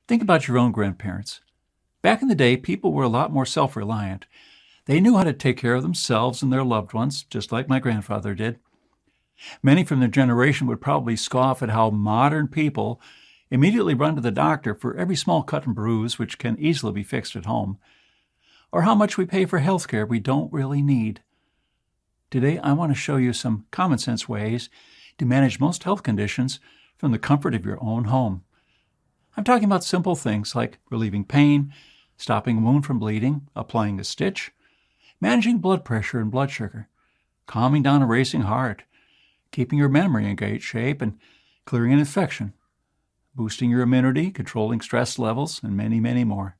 Think about your own grandparents. Back in the day, people were a lot more self-reliant. They knew how to take care of themselves and their loved ones, just like my grandfather did. Many from their generation would probably scoff at how modern people immediately run to the doctor for every small cut and bruise, which can easily be fixed at home, or how much we pay for health care we don't really need. Today, I want to show you some common sense ways to manage most health conditions from the comfort of your own home. I'm talking about simple things like relieving pain, stopping a wound from bleeding, applying a stitch, managing blood pressure and blood sugar, calming down a racing heart, keeping your memory in great shape, and clearing an infection, boosting your immunity, controlling stress levels, and many, many more.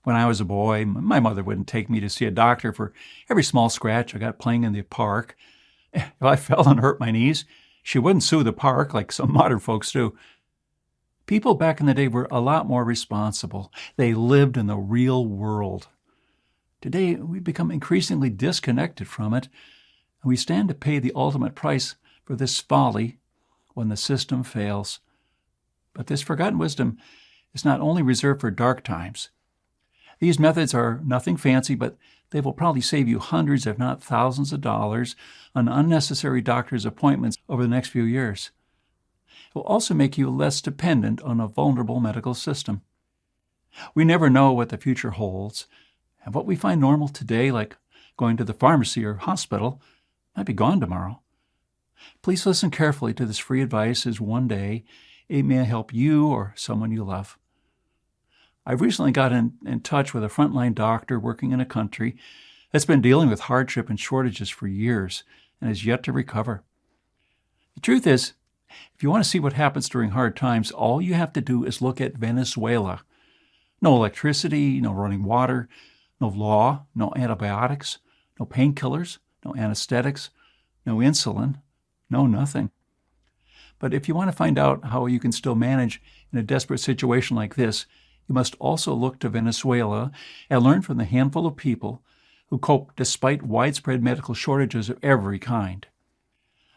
When I was a boy, my mother wouldn't take me to see a doctor for every small scratch I got playing in the park. If I fell and hurt my knees, she wouldn't sue the park like some modern folks do. People back in the day were a lot more responsible. They lived in the real world. Today, we've become increasingly disconnected from it, and we stand to pay the ultimate price for this folly when the system fails. But this forgotten wisdom is not only reserved for dark times. These methods are nothing fancy, but they will probably save you hundreds, if not thousands of dollars on unnecessary doctor's appointments over the next few years. It will also make you less dependent on a vulnerable medical system. We never know what the future holds, and what we find normal today, like going to the pharmacy or hospital, might be gone tomorrow. Please listen carefully to this free advice, as one day it may help you or someone you love. I've recently got in touch with a frontline doctor working in a country that's been dealing with hardship and shortages for years and has yet to recover. The truth is, if you want to see what happens during hard times, all you have to do is look at Venezuela. No electricity, no running water, no law, no antibiotics, no painkillers, no anesthetics, no insulin, no nothing. But if you want to find out how you can still manage in a desperate situation like this, you must also look to Venezuela and learn from the handful of people who cope despite widespread medical shortages of every kind.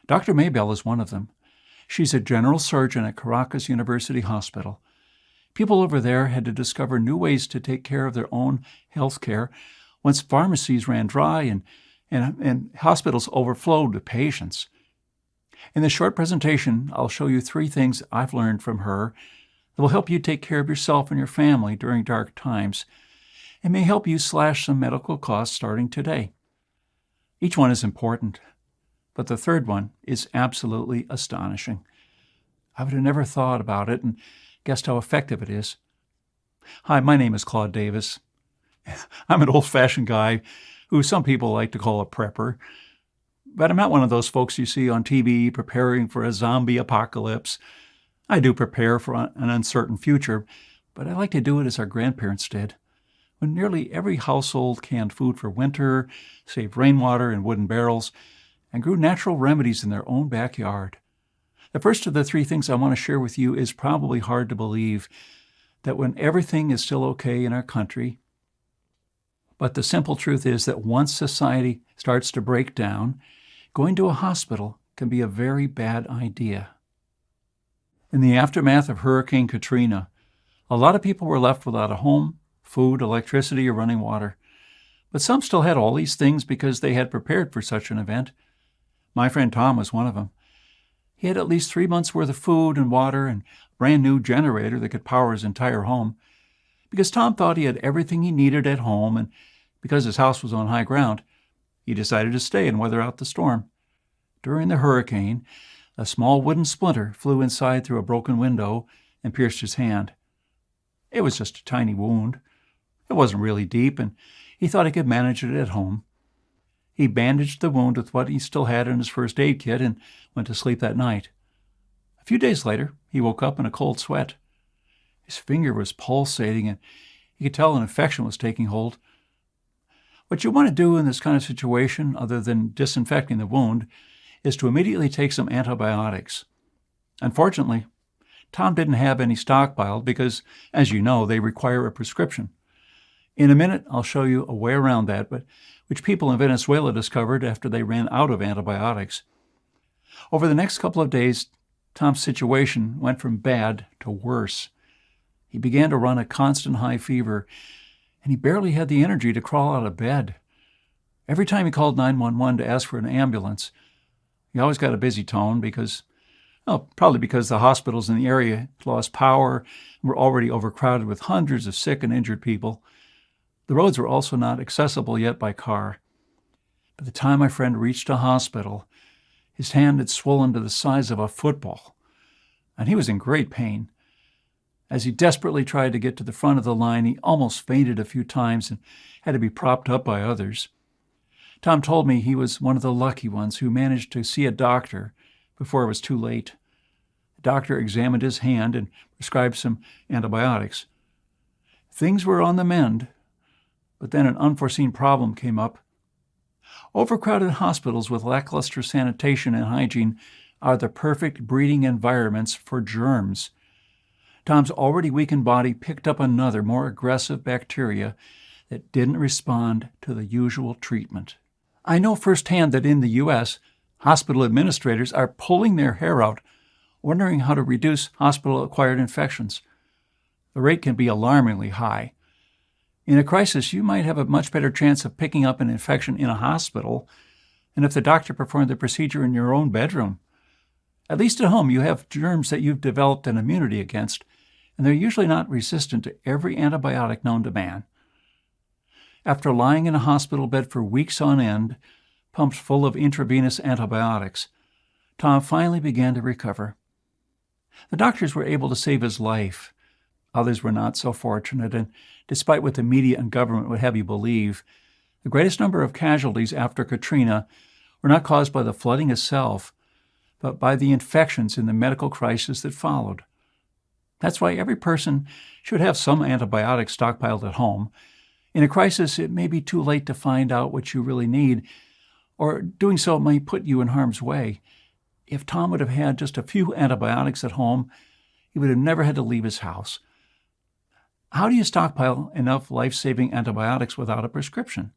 Dr. Maybell is one of them. She's a general surgeon at Caracas University Hospital. People over there had to discover new ways to take care of their own health care once pharmacies ran dry and hospitals overflowed with patients. In this short presentation, I'll show you 3 things I've learned from her that will help you take care of yourself and your family during dark times and may help you slash some medical costs starting today. Each one is important, but the third one is absolutely astonishing. I would have never thought about it and guessed how effective it is. Hi, my name is Claude Davis. I'm an old-fashioned guy who some people like to call a prepper, but I'm not one of those folks you see on TV preparing for a zombie apocalypse. I do prepare for an uncertain future, but I like to do it as our grandparents did, when nearly every household canned food for winter, saved rainwater in wooden barrels, and grew natural remedies in their own backyard. The first of the 3 things I want to share with you is probably hard to believe, that when everything is still okay in our country, but the simple truth is that once society starts to break down, going to a hospital can be a very bad idea. In the aftermath of Hurricane Katrina, a lot of people were left without a home, food, electricity, or running water. But some still had all these things because they had prepared for such an event. My friend Tom was one of them. He had at least 3 months' worth of food and water and a brand new generator that could power his entire home. Because Tom thought he had everything he needed at home, and because his house was on high ground, he decided to stay and weather out the storm. During the hurricane, a small wooden splinter flew inside through a broken window and pierced his hand. It was just a tiny wound. It wasn't really deep, and he thought he could manage it at home. He bandaged the wound with what he still had in his first aid kit and went to sleep that night. A few days later, he woke up in a cold sweat. His finger was pulsating, and he could tell an infection was taking hold. What you want to do in this kind of situation, other than disinfecting the wound, is to immediately take some antibiotics. Unfortunately, Tom didn't have any stockpiled because, as you know, they require a prescription. In a minute, I'll show you a way around that, but which people in Venezuela discovered after they ran out of antibiotics. Over the next couple of days, Tom's situation went from bad to worse. He began to run a constant high fever, and he barely had the energy to crawl out of bed. Every time he called 911 to ask for an ambulance, he always got a busy tone probably because the hospitals in the area had lost power and were already overcrowded with hundreds of sick and injured people. The roads were also not accessible yet by car. By the time my friend reached a hospital, his hand had swollen to the size of a football, and he was in great pain. As he desperately tried to get to the front of the line, he almost fainted a few times and had to be propped up by others. Tom told me he was one of the lucky ones who managed to see a doctor before it was too late. The doctor examined his hand and prescribed some antibiotics. Things were on the mend, but then an unforeseen problem came up. Overcrowded hospitals with lackluster sanitation and hygiene are the perfect breeding environments for germs. Tom's already weakened body picked up another, more aggressive bacteria that didn't respond to the usual treatment. I know firsthand that in the U.S., hospital administrators are pulling their hair out, wondering how to reduce hospital-acquired infections. The rate can be alarmingly high. In a crisis, you might have a much better chance of picking up an infection in a hospital than if the doctor performed the procedure in your own bedroom. At least at home, you have germs that you've developed an immunity against, and they're usually not resistant to every antibiotic known to man. After lying in a hospital bed for weeks on end, pumped full of intravenous antibiotics, Tom finally began to recover. The doctors were able to save his life. Others were not so fortunate, and despite what the media and government would have you believe, the greatest number of casualties after Katrina were not caused by the flooding itself, but by the infections in the medical crisis that followed. That's why every person should have some antibiotics stockpiled at home. In a crisis, it may be too late to find out what you really need, or doing so might put you in harm's way. If Tom would have had just a few antibiotics at home, he would have never had to leave his house. How do you stockpile enough life-saving antibiotics without a prescription?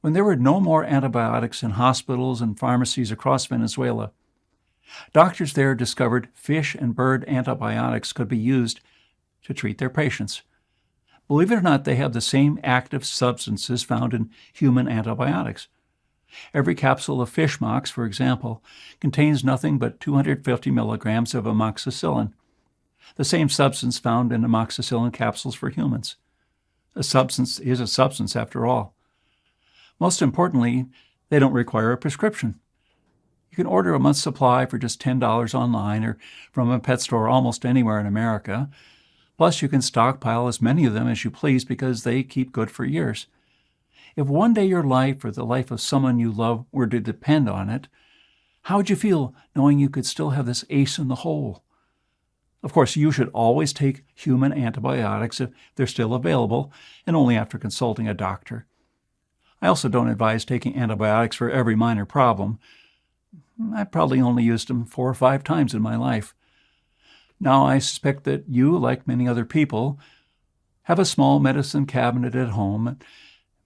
When there were no more antibiotics in hospitals and pharmacies across Venezuela, doctors there discovered fish and bird antibiotics could be used to treat their patients. Believe it or not, they have the same active substances found in human antibiotics. Every capsule of fish mox, for example, contains nothing but 250 milligrams of amoxicillin, the same substance found in amoxicillin capsules for humans. A substance is a substance after all. Most importantly, they don't require a prescription. You can order a month's supply for just $10 online or from a pet store almost anywhere in America. Plus, you can stockpile as many of them as you please because they keep good for years. If one day your life or the life of someone you love were to depend on it, how would you feel knowing you could still have this ace in the hole? Of course, you should always take human antibiotics if they're still available, and only after consulting a doctor. I also don't advise taking antibiotics for every minor problem. I probably only used them 4 or 5 times in my life. Now, I suspect that you, like many other people, have a small medicine cabinet at home.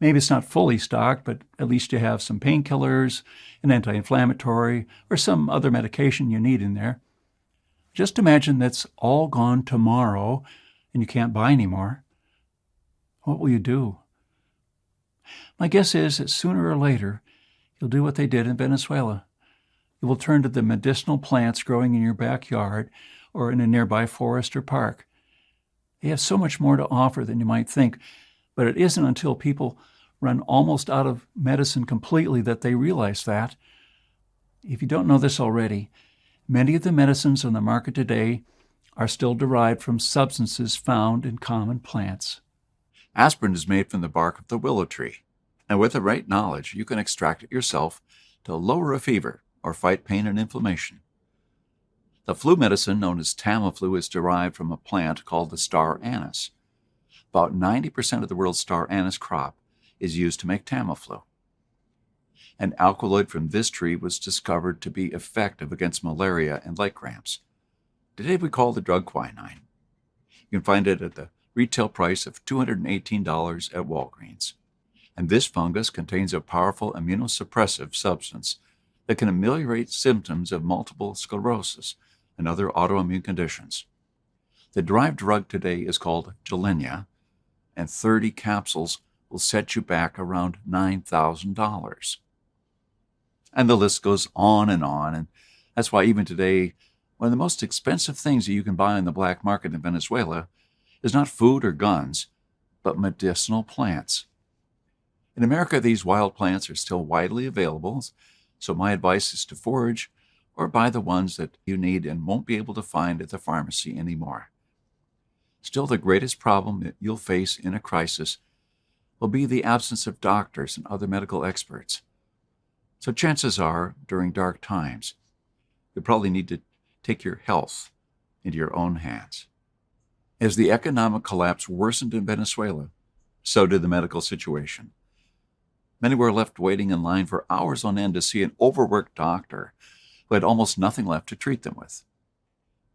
Maybe it's not fully stocked, but at least you have some painkillers, an anti-inflammatory, or some other medication you need in there. Just imagine that's all gone tomorrow and you can't buy any more. What will you do? My guess is that sooner or later, you'll do what they did in Venezuela. You will turn to the medicinal plants growing in your backyard or in a nearby forest or park. They have so much more to offer than you might think, but it isn't until people run almost out of medicine completely that they realize that. If you don't know this already, many of the medicines on the market today are still derived from substances found in common plants. Aspirin is made from the bark of the willow tree, and with the right knowledge, you can extract it yourself to lower a fever or fight pain and inflammation. The flu medicine known as Tamiflu is derived from a plant called the star anise. About 90% of the world's star anise crop is used to make Tamiflu. An alkaloid from this tree was discovered to be effective against malaria and leg cramps. Today we call the drug quinine. You can find it at the retail price of $218 at Walgreens. And this fungus contains a powerful immunosuppressive substance that can ameliorate symptoms of multiple sclerosis and other autoimmune conditions. The derived drug today is called Gilenya, and 30 capsules will set you back around $9,000. And the list goes on, and that's why even today, one of the most expensive things that you can buy on the black market in Venezuela is not food or guns, but medicinal plants. In America, these wild plants are still widely available, so my advice is to forage or buy the ones that you need and won't be able to find at the pharmacy anymore. Still, the greatest problem that you'll face in a crisis will be the absence of doctors and other medical experts. So chances are, during dark times, you'll probably need to take your health into your own hands. As the economic collapse worsened in Venezuela, so did the medical situation. Many were left waiting in line for hours on end to see an overworked doctor who had almost nothing left to treat them with.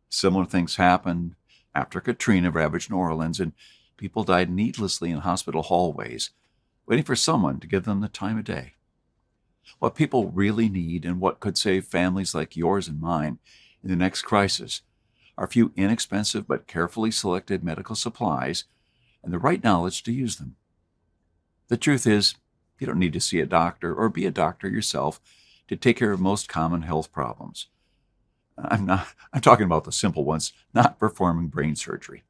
Similar things happened after Katrina ravaged New Orleans, and people died needlessly in hospital hallways, waiting for someone to give them the time of day. What people really need, and what could save families like yours and mine in the next crisis, are a few inexpensive but carefully selected medical supplies and the right knowledge to use them. The truth is, you don't need to see a doctor or be a doctor yourself to take care of most common health problems. I'm talking about the simple ones, not performing brain surgery.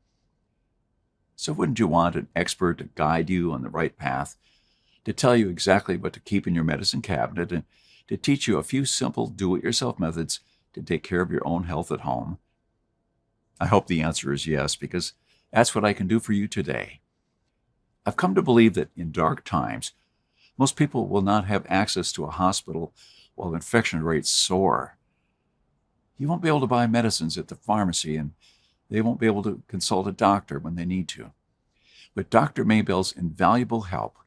So wouldn't you want an expert to guide you on the right path, to tell you exactly what to keep in your medicine cabinet, and to teach you a few simple do-it-yourself methods to take care of your own health at home? I hope the answer is yes, because that's what I can do for you today. I've come to believe that in dark times, most people will not have access to a hospital while infection rates soar. You won't be able to buy medicines at the pharmacy, and they won't be able to consult a doctor when they need to. With Dr. Maybell's invaluable help,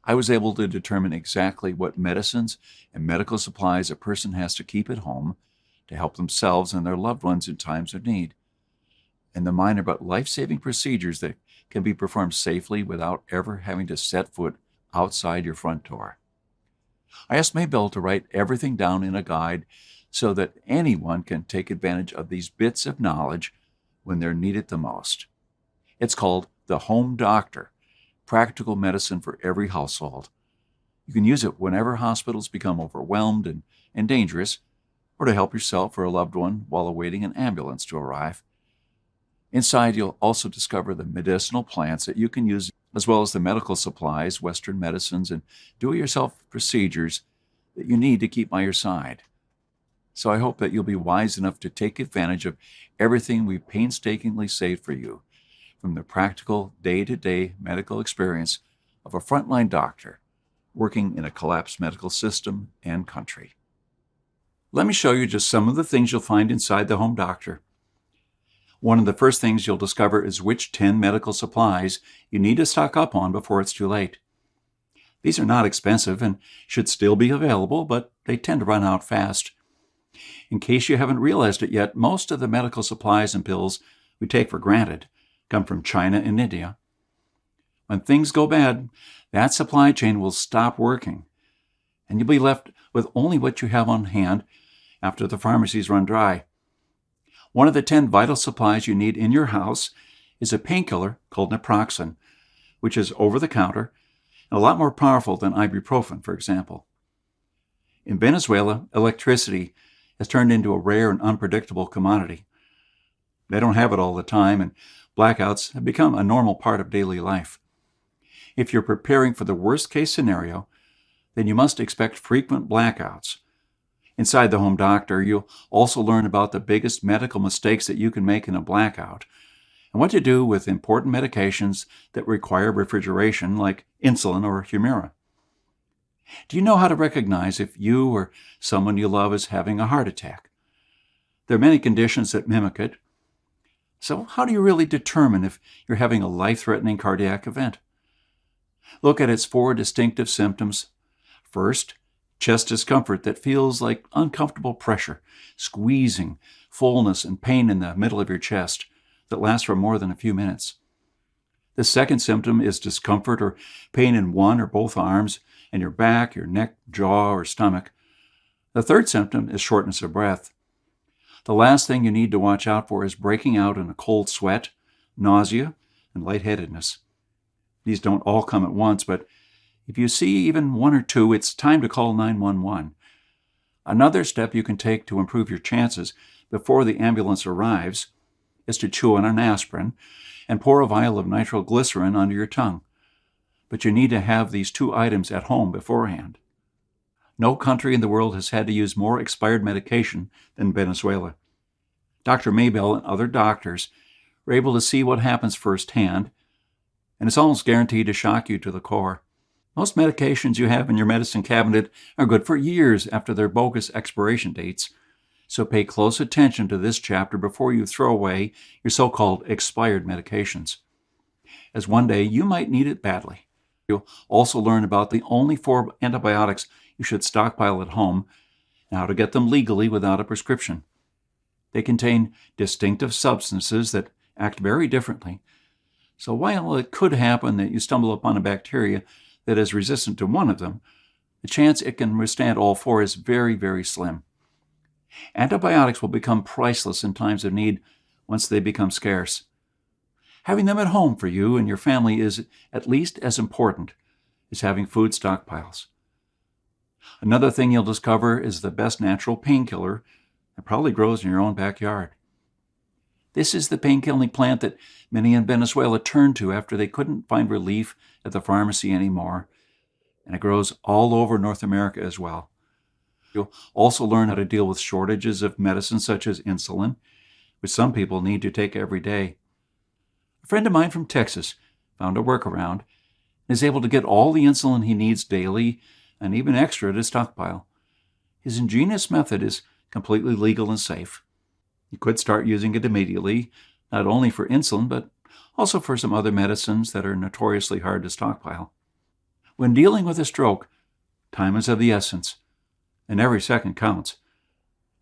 I was able to determine exactly what medicines and medical supplies a person has to keep at home to help themselves and their loved ones in times of need, and the minor but life-saving procedures that can be performed safely without ever having to set foot outside your front door. I asked Maybell to write everything down in a guide so that anyone can take advantage of these bits of knowledge when they're needed the most. It's called The Home Doctor, Practical Medicine for Every Household. You can use it whenever hospitals become overwhelmed and dangerous, or to help yourself or a loved one while awaiting an ambulance to arrive. Inside, you'll also discover the medicinal plants that you can use, as well as the medical supplies, Western medicines, and do-it-yourself procedures that you need to keep by your side. So I hope that you'll be wise enough to take advantage of everything we've painstakingly saved for you, from the practical, day-to-day medical experience of a frontline doctor working in a collapsed medical system and country. Let me show you just some of the things you'll find inside the Home Doctor. One of the first things you'll discover is which 10 medical supplies you need to stock up on before it's too late. These are not expensive and should still be available, but they tend to run out fast. In case you haven't realized it yet, most of the medical supplies and pills we take for granted come from China and India. When things go bad, that supply chain will stop working, and you'll be left with only what you have on hand after the pharmacies run dry. One of the 10 vital supplies you need in your house is a painkiller called naproxen, which is over-the-counter and a lot more powerful than ibuprofen, for example. In Venezuela, electricity has turned into a rare and unpredictable commodity. They don't have it all the time, and blackouts have become a normal part of daily life. If you're preparing for the worst-case scenario, then you must expect frequent blackouts. Inside the Home Doctor, you'll also learn about the biggest medical mistakes that you can make in a blackout, and what to do with important medications that require refrigeration, like insulin or Humira. Do you know how to recognize if you or someone you love is having a heart attack? There are many conditions that mimic it. So how do you really determine if you're having a life-threatening cardiac event? Look at its 4 distinctive symptoms. First, chest discomfort that feels like uncomfortable pressure, squeezing, fullness, and pain in the middle of your chest that lasts for more than a few minutes. The second symptom is discomfort or pain in one or both arms and your back, your neck, jaw, or stomach. The third symptom is shortness of breath. The last thing you need to watch out for is breaking out in a cold sweat, nausea, and lightheadedness. These don't all come at once, but if you see even one or two, it's time to call 911. Another step you can take to improve your chances before the ambulance arrives is to chew on an aspirin and pour a vial of nitroglycerin under your tongue. But you need to have these two items at home beforehand. No country in the world has had to use more expired medication than Venezuela. Dr. Maybell and other doctors were able to see what happens firsthand, and it's almost guaranteed to shock you to the core. Most medications you have in your medicine cabinet are good for years after their bogus expiration dates, so pay close attention to this chapter before you throw away your so-called expired medications, as one day you might need it badly. You'll also learn about the only 4 antibiotics you should stockpile at home and how to get them legally without a prescription. They contain distinctive substances that act very differently, so while it could happen that you stumble upon a bacteria that is resistant to one of them, the chance it can withstand all 4 is very, very slim. Antibiotics will become priceless in times of need once they become scarce. Having them at home for you and your family is at least as important as having food stockpiles. Another thing you'll discover is the best natural painkiller that probably grows in your own backyard. This is the pain-killing plant that many in Venezuela turned to after they couldn't find relief at the pharmacy anymore, and it grows all over North America as well. You'll also learn how to deal with shortages of medicine such as insulin, which some people need to take every day. A friend of mine from Texas found a workaround and is able to get all the insulin he needs daily and even extra to stockpile. His ingenious method is completely legal and safe. You could start using it immediately, not only for insulin, but also for some other medicines that are notoriously hard to stockpile. When dealing with a stroke, time is of the essence, and every second counts.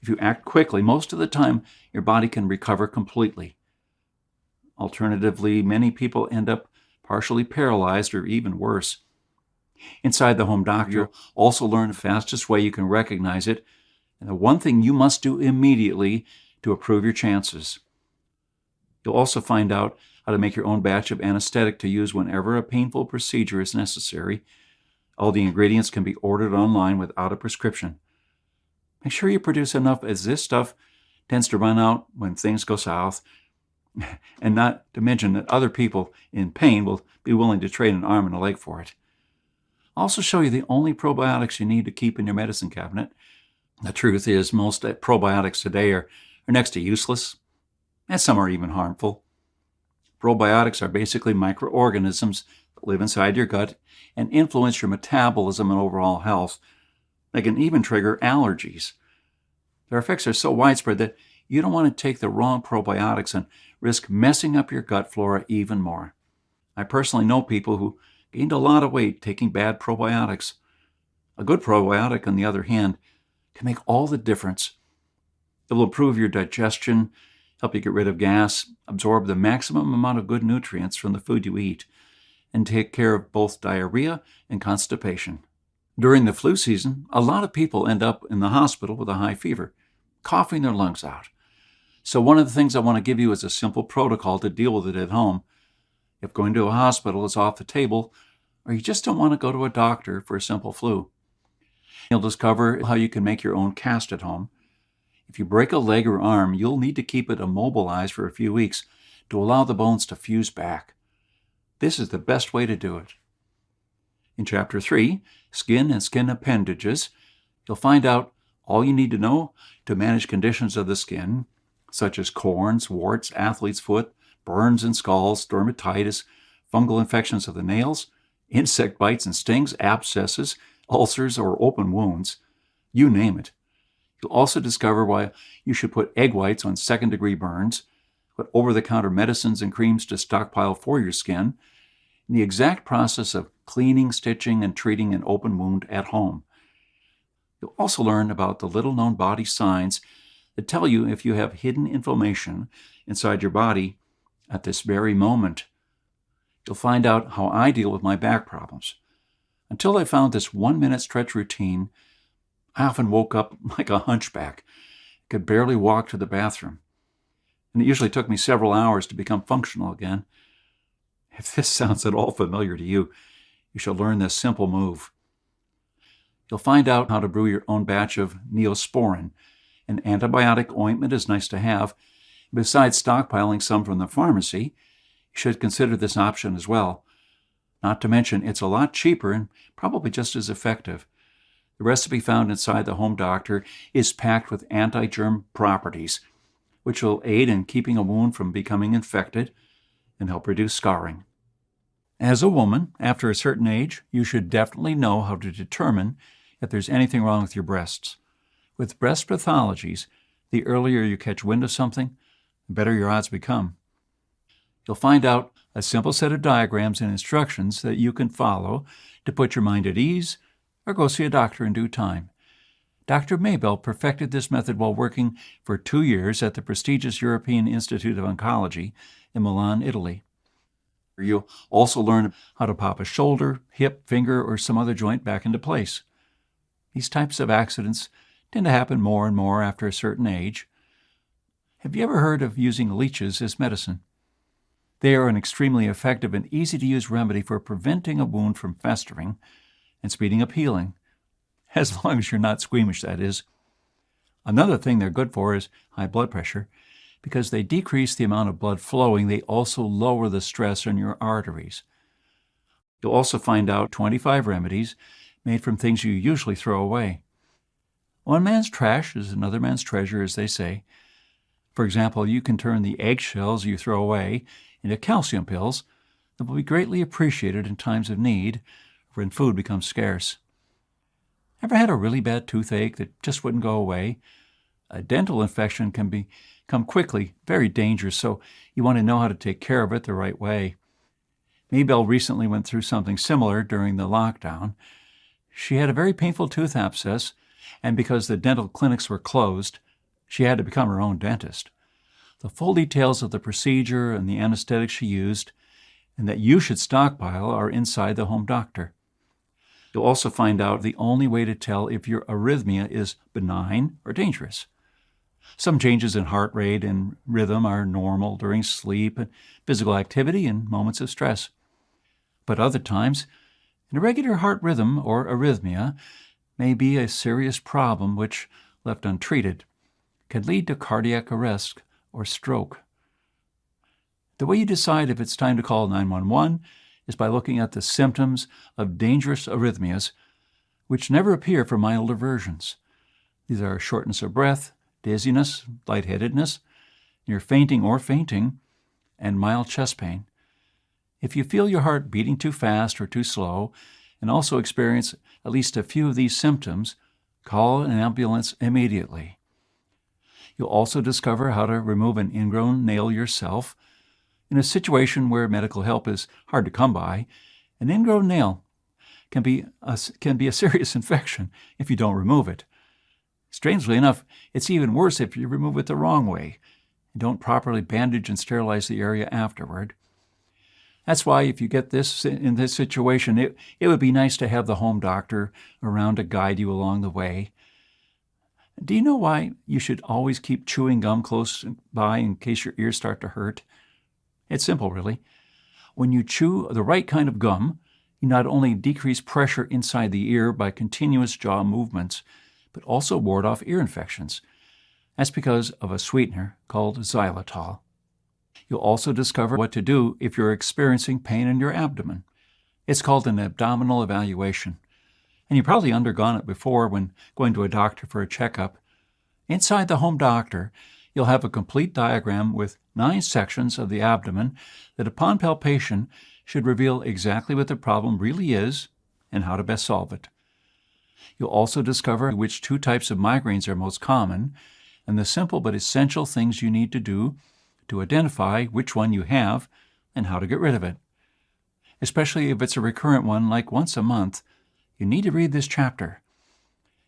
If you act quickly, most of the time your body can recover completely. Alternatively, many people end up partially paralyzed or even worse. Inside the home doctor, you'll also learn the fastest way you can recognize it, and the one thing you must do immediately to improve your chances. You'll also find out how to make your own batch of anesthetic to use whenever a painful procedure is necessary. All the ingredients can be ordered online without a prescription. Make sure you produce enough, as this stuff tends to run out when things go south, and not to mention that other people in pain will be willing to trade an arm and a leg for it. I'll also show you the only probiotics you need to keep in your medicine cabinet. The truth is, most probiotics today are next to useless, and some are even harmful. Probiotics are basically microorganisms that live inside your gut and influence your metabolism and overall health. They can even trigger allergies. Their effects are so widespread that you don't want to take the wrong probiotics and risk messing up your gut flora even more. I personally know people who gained a lot of weight taking bad probiotics. A good probiotic, on the other hand, can make all the difference. It will improve your digestion, help you get rid of gas, absorb the maximum amount of good nutrients from the food you eat, and take care of both diarrhea and constipation. During the flu season, a lot of people end up in the hospital with a high fever, coughing their lungs out. So one of the things I want to give you is a simple protocol to deal with it at home. If going to a hospital is off the table, or you just don't want to go to a doctor for a simple flu, you'll discover how you can make your own cast at home. If you break a leg or arm, you'll need to keep it immobilized for a few weeks to allow the bones to fuse back. This is the best way to do it. In Chapter 3, Skin and Skin Appendages, you'll find out all you need to know to manage conditions of the skin, such as corns, warts, athlete's foot, burns and scalds, dermatitis, fungal infections of the nails, insect bites and stings, abscesses, ulcers, or open wounds. You name it. You'll also discover why you should put egg whites on second-degree burns, what over-the-counter medicines and creams to stockpile for your skin, and the exact process of cleaning, stitching, and treating an open wound at home. You'll also learn about the little-known body signs that tell you if you have hidden inflammation inside your body at this very moment. You'll find out how I deal with my back problems. Until I found this 1-minute stretch routine, I often woke up like a hunchback, could barely walk to the bathroom. And it usually took me several hours to become functional again. If this sounds at all familiar to you, you shall learn this simple move. You'll find out how to brew your own batch of Neosporin. An antibiotic ointment is nice to have. Besides stockpiling some from the pharmacy, you should consider this option as well. Not to mention, it's a lot cheaper and probably just as effective. The recipe found inside the Home Doctor is packed with anti-germ properties, which will aid in keeping a wound from becoming infected and help reduce scarring. As a woman, after a certain age, you should definitely know how to determine if there's anything wrong with your breasts. With breast pathologies, the earlier you catch wind of something, the better your odds become. You'll find out a simple set of diagrams and instructions that you can follow to put your mind at ease or go see a doctor in due time. Dr. Maybell perfected this method while working for 2 years at the prestigious European Institute of Oncology in Milan, Italy. You'll also learn how to pop a shoulder, hip, finger, or some other joint back into place. These types of accidents tend to happen more and more after a certain age. Have you ever heard of using leeches as medicine? They are an extremely effective and easy-to-use remedy for preventing a wound from festering and speeding up healing, as long as you're not squeamish, that is. Another thing they're good for is high blood pressure. Because they decrease the amount of blood flowing, they also lower the stress on your arteries. You'll also find out 25 remedies made from things you usually throw away. One man's trash is another man's treasure, as they say. For example, you can turn the eggshells you throw away into calcium pills that will be greatly appreciated in times of need or when food becomes scarce. Ever had a really bad toothache that just wouldn't go away? A dental infection can become quickly very dangerous, so you want to know how to take care of it the right way. Maybell recently went through something similar during the lockdown. She had a very painful tooth abscess, and because the dental clinics were closed, she had to become her own dentist. The full details of the procedure and the anesthetic she used, and that you should stockpile, are inside the Home Doctor. You'll also find out the only way to tell if your arrhythmia is benign or dangerous. Some changes in heart rate and rhythm are normal during sleep and physical activity and moments of stress. But other times, an irregular heart rhythm or arrhythmia may be a serious problem which, left untreated, can lead to cardiac arrest or stroke. The way you decide if it's time to call 911 is by looking at the symptoms of dangerous arrhythmias, which never appear for milder versions. These are shortness of breath, dizziness, lightheadedness, near fainting or fainting, and mild chest pain. If you feel your heart beating too fast or too slow, and also experience at least a few of these symptoms, call an ambulance immediately. You'll also discover how to remove an ingrown nail yourself. In a situation where medical help is hard to come by, an ingrown nail can be a serious infection if you don't remove it. Strangely enough, it's even worse if you remove it the wrong way and don't properly bandage and sterilize the area afterward. That's why if you get this in this situation, it would be nice to have the Home Doctor around to guide you along the way. Do you know why you should always keep chewing gum close by in case your ears start to hurt? It's simple, really. When you chew the right kind of gum, you not only decrease pressure inside the ear by continuous jaw movements, but also ward off ear infections. That's because of a sweetener called xylitol. You'll also discover what to do if you're experiencing pain in your abdomen. It's called an abdominal evaluation, and you've probably undergone it before when going to a doctor for a checkup. Inside the Home Doctor, you'll have a complete diagram with 9 sections of the abdomen that upon palpation should reveal exactly what the problem really is and how to best solve it. You'll also discover which 2 types of migraines are most common and the simple but essential things you need to do to identify which one you have and how to get rid of it. Especially if it's a recurrent one like once a month, you need to read this chapter.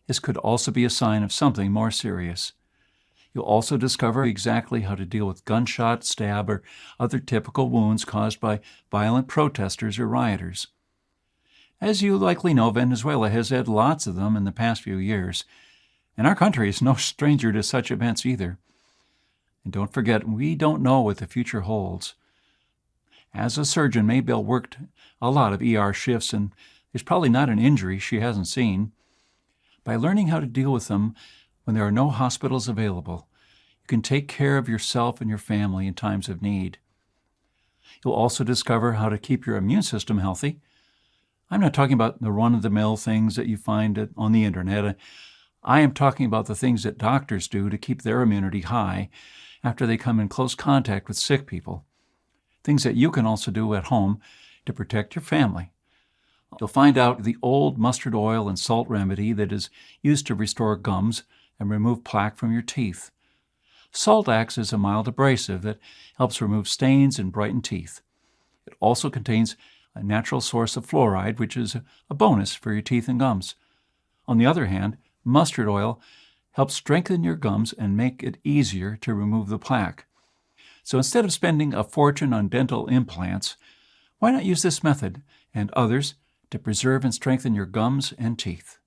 This could also be a sign of something more serious. You'll also discover exactly how to deal with gunshot, stab, or other typical wounds caused by violent protesters or rioters. As you likely know, Venezuela has had lots of them in the past few years. And our country is no stranger to such events either. And don't forget, we don't know what the future holds. As a surgeon, Maybelle worked a lot of ER shifts, and there's probably not an injury she hasn't seen. By learning how to deal with them when there are no hospitals available, you can take care of yourself and your family in times of need. You'll also discover how to keep your immune system healthy. I'm not talking about the run-of-the-mill things that you find on the internet. I am talking about the things that doctors do to keep their immunity high after they come in close contact with sick people. Things that you can also do at home to protect your family. You'll find out the old mustard oil and salt remedy that is used to restore gums and remove plaque from your teeth. Salt acts as a mild abrasive that helps remove stains and brighten teeth. It also contains a natural source of fluoride, which is a bonus for your teeth and gums. On the other hand, mustard oil helps strengthen your gums and make it easier to remove the plaque. So instead of spending a fortune on dental implants, why not use this method and others to preserve and strengthen your gums and teeth?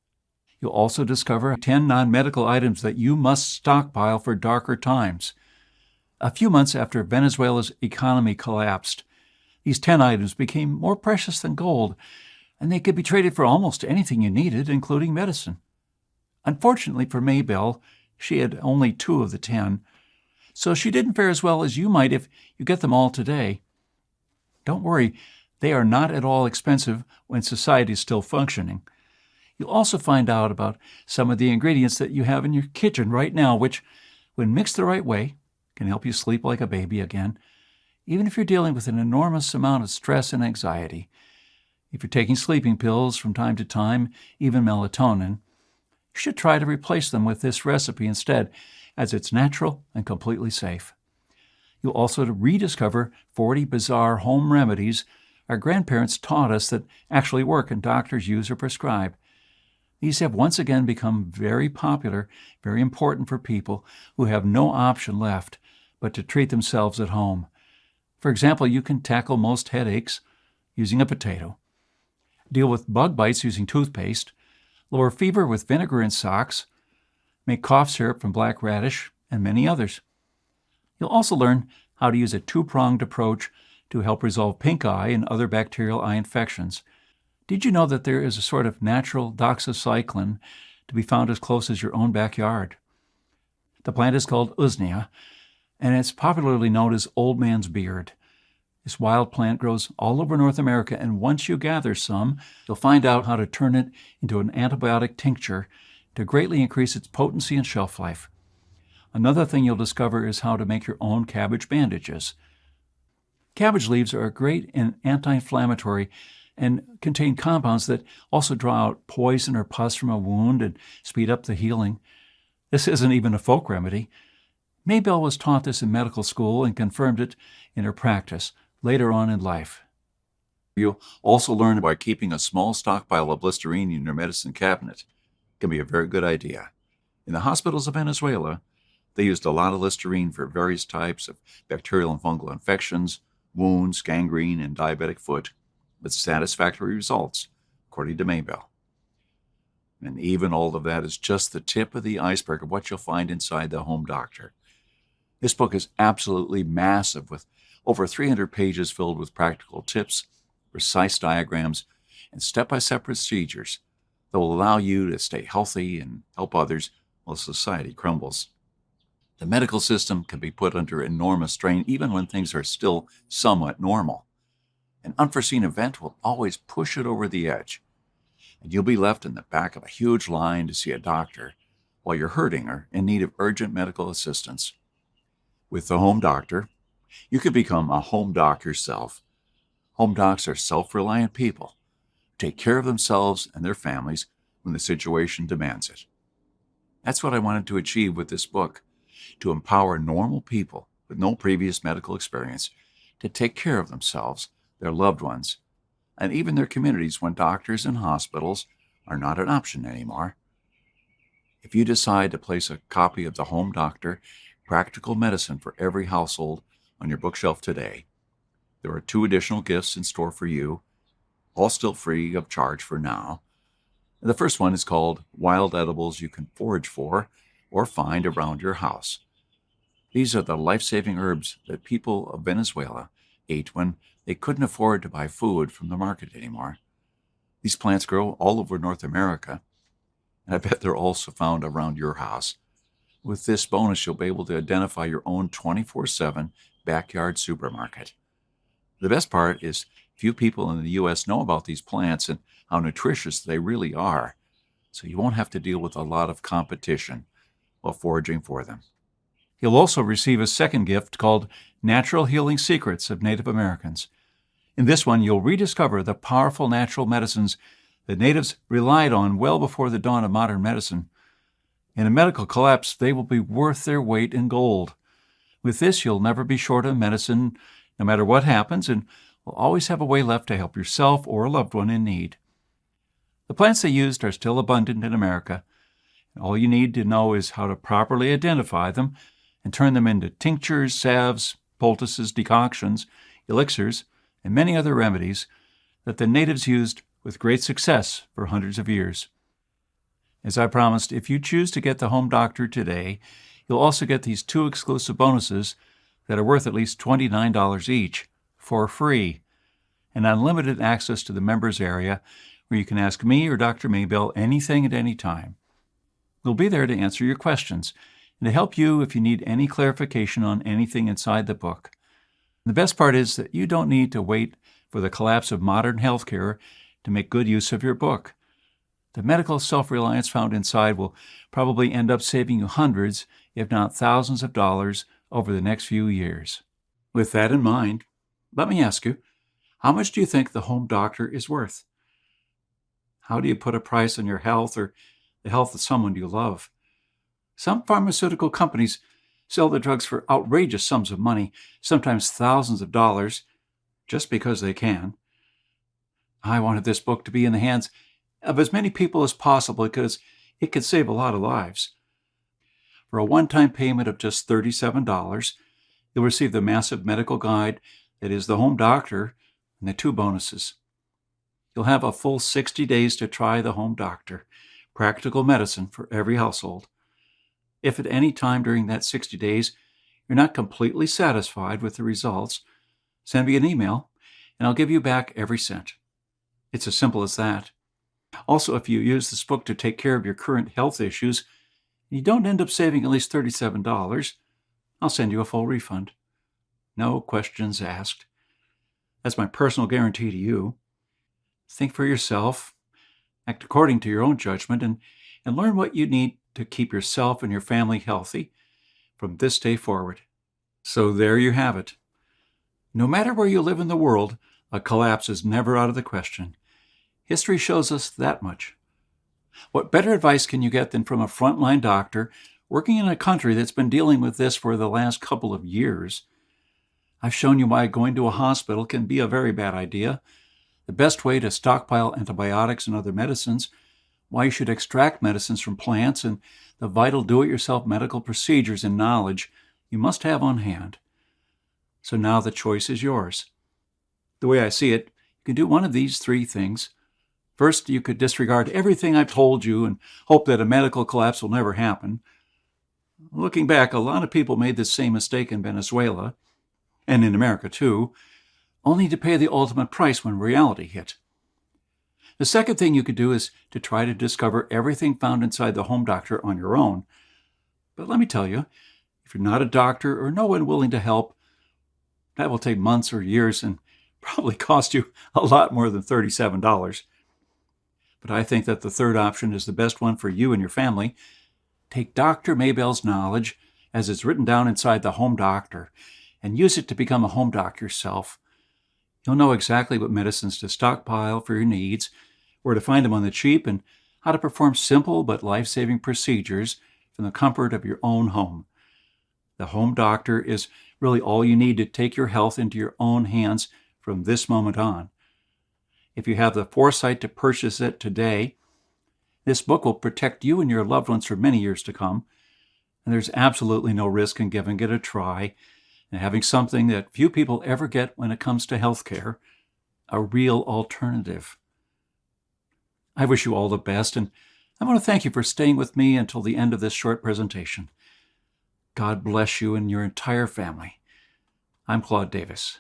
You'll also discover 10 non-medical items that you must stockpile for darker times. A few months after Venezuela's economy collapsed, these 10 items became more precious than gold, and they could be traded for almost anything you needed, including medicine. Unfortunately for Maybelle, she had only 2 of the 10, so she didn't fare as well as you might if you get them all today. Don't worry, they are not at all expensive when society is still functioning. You'll also find out about some of the ingredients that you have in your kitchen right now, which, when mixed the right way, can help you sleep like a baby again, even if you're dealing with an enormous amount of stress and anxiety. If you're taking sleeping pills from time to time, even melatonin, you should try to replace them with this recipe instead, as it's natural and completely safe. You'll also rediscover 40 bizarre home remedies our grandparents taught us that actually work and doctors use or prescribe. These have once again become very popular, very important for people who have no option left but to treat themselves at home. For example, you can tackle most headaches using a potato, deal with bug bites using toothpaste, lower fever with vinegar and socks, make cough syrup from black radish, and many others. You'll also learn how to use a 2-pronged approach to help resolve pink eye and other bacterial eye infections. Did you know that there is a sort of natural doxycycline to be found as close as your own backyard? The plant is called usnea, and it's popularly known as old man's beard. This wild plant grows all over North America, and once you gather some, you'll find out how to turn it into an antibiotic tincture to greatly increase its potency and shelf life. Another thing you'll discover is how to make your own cabbage bandages. Cabbage leaves are great and anti-inflammatory and contain compounds that also draw out poison or pus from a wound and speed up the healing. This isn't even a folk remedy. Maybelle was taught this in medical school and confirmed it in her practice later on in life. You'll also learn about keeping a small stockpile of Listerine in your medicine cabinet. It can be a very good idea. In the hospitals of Venezuela, they used a lot of Listerine for various types of bacterial and fungal infections, wounds, gangrene, and diabetic foot, with satisfactory results, according to Maybelle. And even all of that is just the tip of the iceberg of what you'll find inside the Home Doctor. This book is absolutely massive, with over 300 pages filled with practical tips, precise diagrams, and step-by-step procedures that will allow you to stay healthy and help others while society crumbles. The medical system can be put under enormous strain even when things are still somewhat normal. An unforeseen event will always push it over the edge, and you'll be left in the back of a huge line to see a doctor while you're hurting or in need of urgent medical assistance. With the Home Doctor, you can become a home doc yourself. Home docs are self-reliant people who take care of themselves and their families when the situation demands it. That's what I wanted to achieve with this book, to empower normal people with no previous medical experience to take care of themselves, their loved ones, and even their communities when doctors and hospitals are not an option anymore. If you decide to place a copy of the Home Doctor, Practical Medicine for Every Household on your bookshelf today, there are 2 additional gifts in store for you, all still free of charge for now. The first one is called Wild Edibles You Can Forage For or Find Around Your House. These are the life-saving herbs that people of Venezuela ate when they couldn't afford to buy food from the market anymore. These plants grow all over North America, and I bet they're also found around your house. With this bonus, you'll be able to identify your own 24/7 backyard supermarket. The best part is few people in the U.S. know about these plants and how nutritious they really are, so you won't have to deal with a lot of competition while foraging for them. You'll also receive a second gift called Natural Healing Secrets of Native Americans. In this one, you'll rediscover the powerful natural medicines that natives relied on well before the dawn of modern medicine. In a medical collapse, they will be worth their weight in gold. With this, you'll never be short of medicine, no matter what happens, and will always have a way left to help yourself or a loved one in need. The plants they used are still abundant in America. All you need to know is how to properly identify them and turn them into tinctures, salves, poultices, decoctions, elixirs, and many other remedies that the natives used with great success for hundreds of years. As I promised, if you choose to get the Home Doctor today, you'll also get these 2 exclusive bonuses that are worth at least $29 each for free, and unlimited access to the members area where you can ask me or Dr. Maybell anything at any time. We'll be there to answer your questions and to help you if you need any clarification on anything inside the book. And the best part is that you don't need to wait for the collapse of modern healthcare to make good use of your book. The medical self-reliance found inside will probably end up saving you hundreds, if not thousands of dollars over the next few years. With that in mind, let me ask you, how much do you think the Home Doctor is worth? How do you put a price on your health or the health of someone you love? Some pharmaceutical companies sell their drugs for outrageous sums of money, sometimes thousands of dollars, just because they can. I wanted this book to be in the hands of as many people as possible because it could save a lot of lives. For a one-time payment of just $37, you'll receive the massive medical guide that is the Home Doctor and the 2 bonuses. You'll have a full 60 days to try the Home Doctor, practical medicine for every household. If at any time during that 60 days you're not completely satisfied with the results, send me an email and I'll give you back every cent. It's as simple as that. Also, if you use this book to take care of your current health issues and you don't end up saving at least $37, I'll send you a full refund. No questions asked. That's my personal guarantee to you. Think for yourself, act according to your own judgment, and learn what you need to keep yourself and your family healthy from this day forward. So there you have it. No matter where you live in the world, a collapse is never out of the question. History shows us that much. What better advice can you get than from a frontline doctor working in a country that's been dealing with this for the last couple of years? I've shown you why going to a hospital can be a very bad idea, the best way to stockpile antibiotics and other medicines, why you should extract medicines from plants, and the vital do-it-yourself medical procedures and knowledge you must have on hand. So now the choice is yours. The way I see it, you can do one of these 3 things. First, you could disregard everything I've told you and hope that a medical collapse will never happen. Looking back, a lot of people made this same mistake in Venezuela, and in America too, only to pay the ultimate price when reality hit. The second thing you could do is to try to discover everything found inside the Home Doctor on your own. But let me tell you, if you're not a doctor or no one willing to help, that will take months or years and probably cost you a lot more than $37. But I think that the third option is the best one for you and your family. Take Dr. Maybell's knowledge, as it's written down inside the Home Doctor, and use it to become a home doc yourself. You'll know exactly what medicines to stockpile for your needs, where to find them on the cheap, and how to perform simple but life-saving procedures from the comfort of your own home. The Home Doctor is really all you need to take your health into your own hands from this moment on. If you have the foresight to purchase it today, this book will protect you and your loved ones for many years to come, and there's absolutely no risk in giving it a try and having something that few people ever get when it comes to healthcare, a real alternative. I wish you all the best, and I want to thank you for staying with me until the end of this short presentation. God bless you and your entire family. I'm Claude Davis.